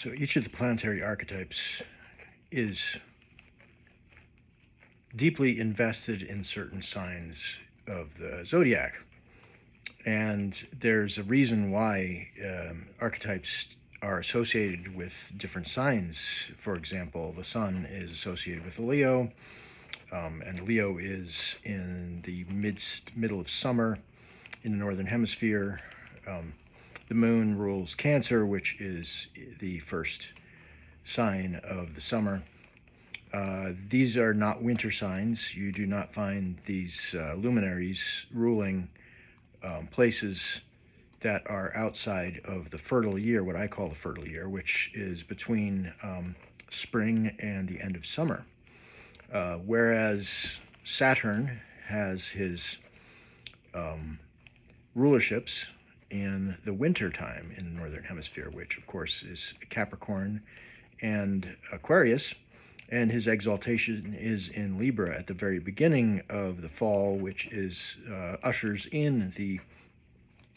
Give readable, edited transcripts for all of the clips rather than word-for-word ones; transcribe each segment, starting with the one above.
So each of the planetary archetypes is deeply invested in certain signs of the zodiac. And there's a reason why archetypes are associated with different signs. For example, the sun is associated with Leo, and Leo is in the middle of summer in the northern hemisphere. The moon rules Cancer, which is the first sign of the summer. These are not winter signs. You do not find these luminaries ruling places that are outside of the fertile year, what I call the fertile year, which is between spring and the end of summer. Whereas Saturn has his rulerships in the winter time in the northern hemisphere, which of course is Capricorn and Aquarius, and his exaltation is in Libra at the very beginning of the fall, which is ushers in the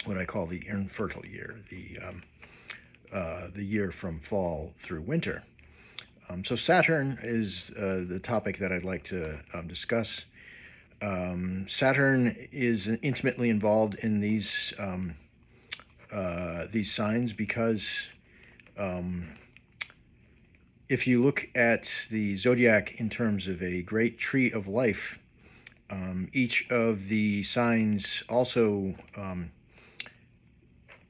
what I call the infertile year, the year from fall through winter. So Saturn is the topic that I'd like to discuss. Saturn is intimately involved in these signs because if you look at the zodiac in terms of a great tree of life, each of the signs also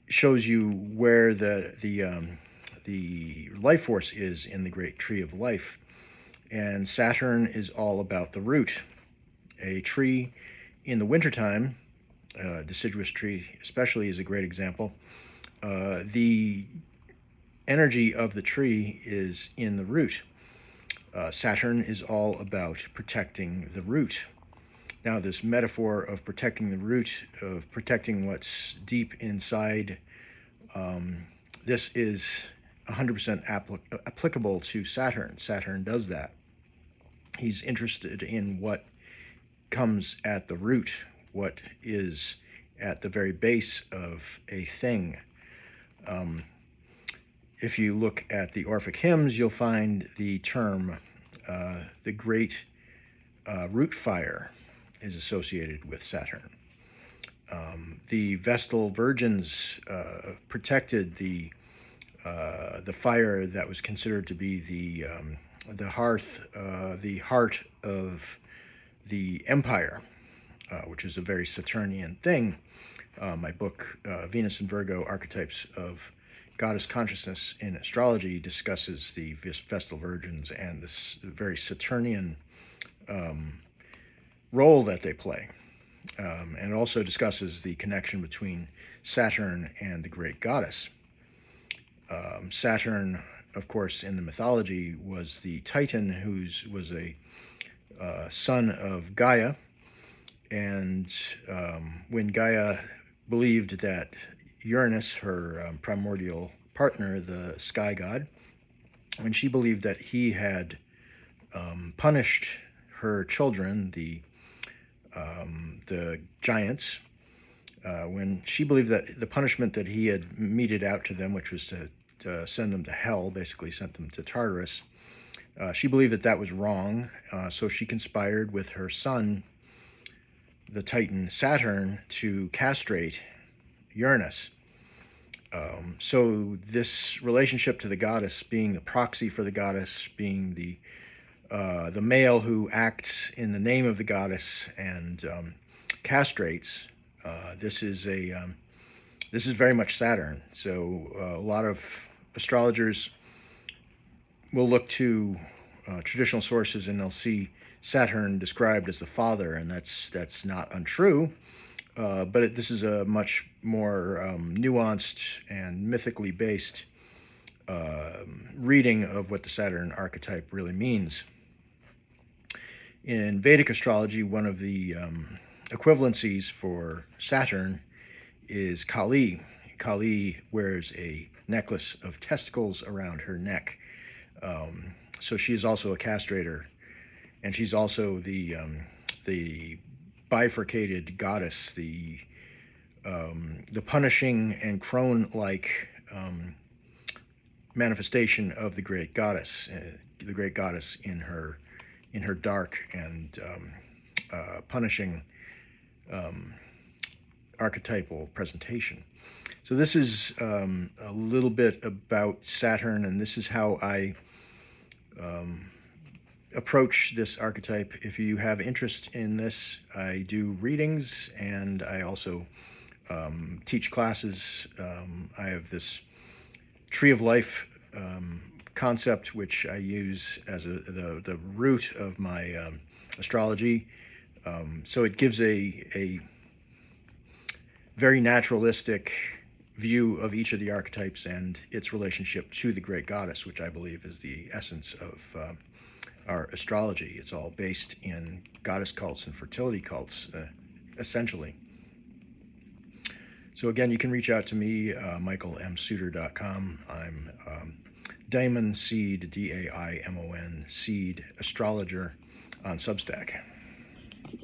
shows you where the life force is in the great tree of life. And Saturn is all about the root. A tree in the wintertime, deciduous tree especially is a great example. The energy of the tree is in the root. Saturn is all about protecting the root. Now, this metaphor of protecting the root, of protecting what's deep inside, this is 100% applicable to Saturn. Saturn does that. He's interested in what comes at the root, what is at the very base of a thing. If you look at the Orphic hymns, you'll find the term, the great root fire is associated with Saturn. The Vestal virgins protected the fire that was considered to be the hearth, the heart of the empire, which is a very Saturnian thing. My book, Venus and Virgo, Archetypes of Goddess Consciousness in Astrology, discusses the Vestal Virgins and this very Saturnian role that they play, and also discusses the connection between Saturn and the great goddess. Saturn, of course, in the mythology was the Titan, who was a son of Gaia, and when Gaia believed that Uranus, her primordial partner, the sky god, when she believed that he had punished her children, the giants, when she believed that the punishment that he had meted out to them, which was to send them to hell, basically sent them to Tartarus, she believed that that was wrong, so she conspired with her son, the Titan Saturn, to castrate Uranus. So this relationship to the goddess, being the proxy for the goddess, being the male who acts in the name of the goddess and castrates, this is very much Saturn. So a lot of astrologers will look to traditional sources and they'll see Saturn described as the father, and that's not untrue. But this is a much more nuanced and mythically based reading of what the Saturn archetype really means. In Vedic astrology, one of the equivalencies for Saturn is Kali. Kali wears a necklace of testicles around her neck. So she is also a castrator, and she's also the bifurcated goddess, the punishing and crone-like manifestation of the great goddess in her dark and punishing archetypal presentation. So this is a little bit about Saturn, and this is how I approach this archetype. If you have interest in this, I do readings, and I also teach classes. I have this tree of life concept, which I use as the root of my astrology. So it gives a very naturalistic view of each of the archetypes and its relationship to the great goddess, which I believe is the essence of our astrology. It's all based in goddess cults and fertility cults, essentially. So again, you can reach out to me, michaelmsuter.com. I'm Daimon Seed, Daimon Seed astrologer on Substack.